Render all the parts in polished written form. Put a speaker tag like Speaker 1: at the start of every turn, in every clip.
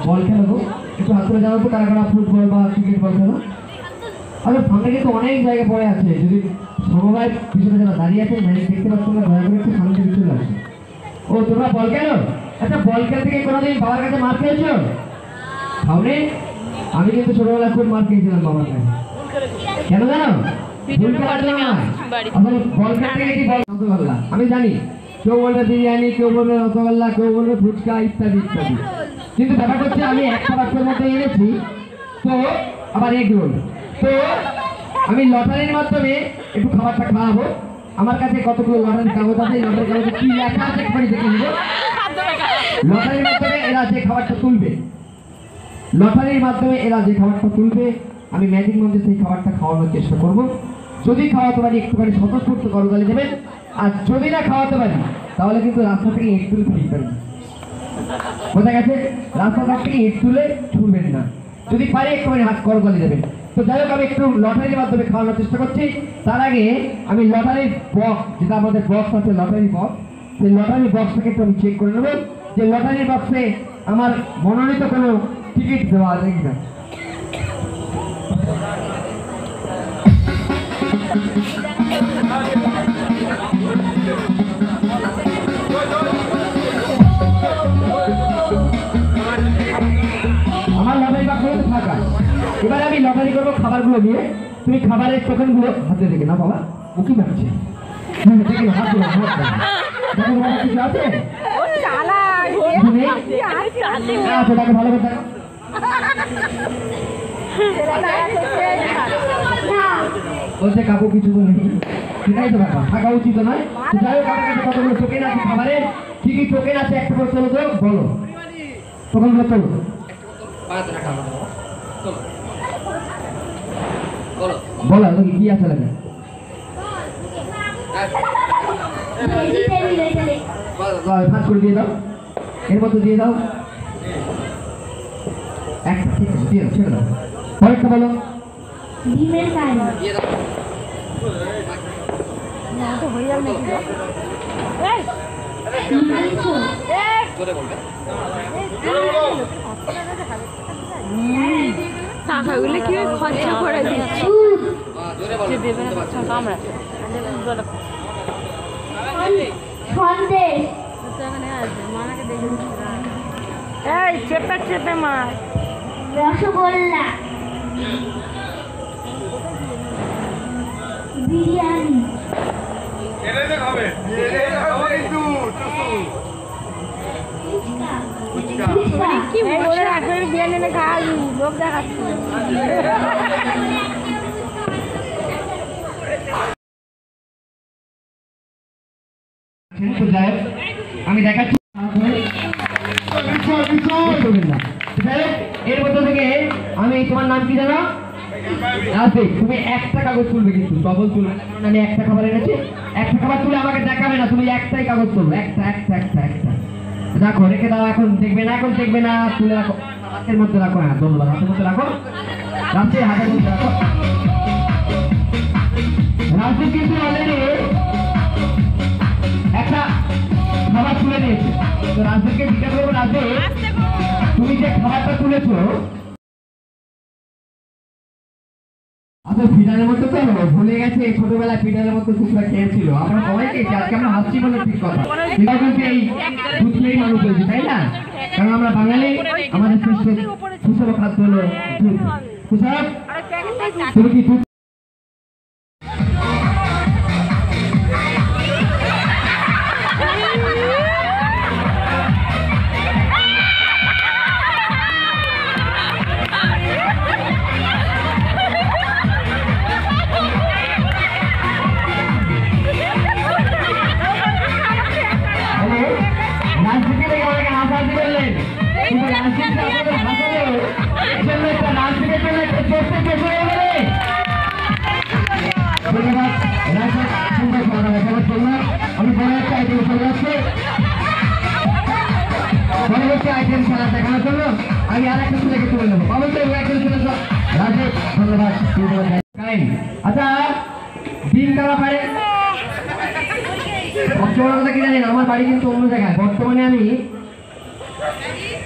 Speaker 1: বল খেলো একটু হাত করে জানো তো কারা কারা ফুটবল বা ক্রিকেট বল খেলো আরে সামনে কিন্তু অনেক জায়গা পড়ে আছে, যদি সমবায় পিছনে যারা দাঁড়িয়ে আছে ম্যাজিক দেখতে পাচ্ছ না, দয়া করে একটু সামনে দিকে চলে আসো। ও তোমরা বল খেলো? আচ্ছা বল খেলতে গিয়ে কোনোদিন বাবার কাছে মার খেয়েছো? খাওনি? আমি কিন্তু ছোটবেলায় খুব মার খেয়েছিলাম বাবার কাছে। কেন জানো? বল খেলতে গিয়ে কি বল রসগোল্লা, আমি জানি কেউ বলবে বিরিয়ানি, কেউ বলবে রসগোল্লা, কেউ বলবে ফুচকা ইত্যাদি ইত্যাদি, কিন্তু ব্যাপারটা হচ্ছে আমি একটা বাক্যের মধ্যে এনেছি তো আবার এগ রোল। তো আমি লটারির মাধ্যমে একটু খাবারটা খাওয়াবো। আমার কাছে কতগুলো লটারির কাগজ আছে, লটারির কাগজে কি লেখা আছে একবারই দেখে নেবো। লটারির মাধ্যমে এরা যে খাবারটা তুলবে, লটারির মাধ্যমে এরা যে খাবারটা তুলবে আমি ম্যাজিক মধ্যে সেই খাবারটা খাওয়ানোর চেষ্টা করব। যদি খাওয়াতে পারি একটুখানি স্বতঃস্ফূর্ত করতালি দেবেন, আর যদি না খাওয়াতে পারি তাহলে কিন্তু রাস্তা থেকে ইট তুলে ফেলতে পারি। বোঝা গেছে? রাস্তাঘাট থেকে ইট তুলে ছুড়বেন না, যদি পারি একটুখানি হাত করতালি দেবেন। তো যাই হোক আমি একটু লটারির মাধ্যমে খাওয়ানোর চেষ্টা করছি। তার আগে আমি লটারির বক্স, যেটা আমাদের বক্স আছে লটারি বক্স, সেই লটারি বক্সটাকে একটু আমি চেক করে নেব যে লটারির বক্সে আমার মনোনীত কোনো টিকিট দেওয়া আছে কিনা। আমার লটারি বাক্সগুলো ফাঁকা। এবার আমি লটারি করবো খাবারগুলো নিয়ে। তুমি খাবারের টোকেনগুলো হাতে দেখে না বাবা, মুখি মারছে দেখে না, হাত দেখো কিছু আছে তাকে ভালো করে বলছে কাকু কিছু তো নেই, সেটাই তো ব্যাপার, থাকা উচিত নয়। যাই হোক আমার কাছে কতগুলো টোকেন আছে খাবারের, কি কি টোকেন আছে একটা করে চলো তো বলো, টোকেনগুলো চলো বলো কি আছে লাগে ফাঁস করে দিয়ে দাও, এর মতো দিয়ে দাও একটা, ঠিক আছে দিয়ে দাও, ছেড়ে দাও। পরেরটা বলো
Speaker 2: টাকাগুলো কি খরচা করে দিচ্ছি এই চেপে চেপে মার
Speaker 3: রসগোল্লা বিরিয়ানি
Speaker 2: কি বলে রাখবে বিরিয়ানি না খাওয়াবি লোক দেখাচ্ছি।
Speaker 1: আমি দেখাচ্ছি এর মধ্যে থেকে আমি, তোমার নাম কি জানো? রাফিক। তুমি একটা কাগজ তুলবে কিন্তু ডবল তুলবে না, কারণ আমি একটা খাবার এনেছি। একটা খাবার তুলে আমাকে দেখাবে না, তুমি একটাই কাগজ তুলবে, একটা একটা একটা একটা। দেখো রেখে দাও, এখন দেখবে না, এখন দেখবে না, তুলে রাখো হাতের মধ্যে রাখো। হ্যাঁ ধন্যবাদ, হাতের মধ্যে রাখো, রাফি হাতের মধ্যে রাখো। রাফি কিন্তু অলরেডি একটা খাবার তুলে নিয়েছে। তো রাফিকে জিজ্ঞাসা করবো, রাফি তুমি যে খাবারটা তুলেছো আচ্ছা পিঠার মতো তো ভুলে গেছে, ছোটবেলায় পিঠার মতো টুকরা খেয়েছিল। আমরা সবাই খেয়েছি, আজকে আমরা হাসছি বলে ঠিক কথা, সেটা কিন্তু এই দুধ খেয়েই মানুষ হয়েছে, তাই না? কারণ আমরা বাঙালি, আমাদের সুষম খাদ্য হলো দুধ। তুমি কি দুধ আইটেম খেলা দেখানোর জন্য আমি আর একটা ছেলেকে তুলে নেবো। অবশ্যই একজন ছেলে রাজেশ, ধন্যবাদ। আচ্ছা দিন কারা পারে সবচেয়ে বড় কথা কি জানেন, আমার বাড়ি কিন্তু অন্য জায়গায়। বর্তমানে আমি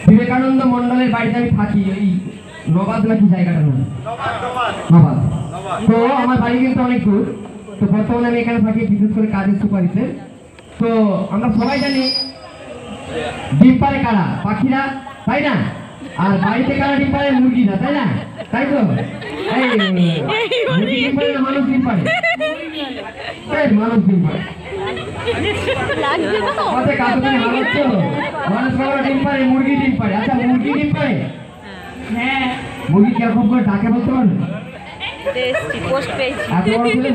Speaker 1: বিবেকানন্দ মন্ডলের বাড়িতে আমি থাকি, ওই নবাদ নাকি জায়গাটার নাম, নবাদ। তো আমার বাড়ি কিন্তু অনেক দূর। তো বর্তমানে আমি এখানে থাকি বিশেষ করে কাজের সুপারিশে। তো আমরা সবাই জানি ডিম পাড়ে কারা? পাখিরা, তাই না? আর বাড়িতে কারা ডিম পাড়ে? মুরগিরা, তাই না? তাই তো? এই মুরগি ডিম পাড়ে না মানুষ ডিম পাড়ে? এই মানুষ ডিম পাড়ে। আমাদের কাকুদের হালত তো মানুষ বাবা ডিম পাড়ে, মুরগি ডিম পাড়ে। আচ্ছা মুরগি ডিম পাড়ে? হ্যাঁ। মুরগি কিরকম করে ডাকে বলতে পারবে?
Speaker 2: পোস্ট পেয়েছি।
Speaker 1: এত বড় ছেলে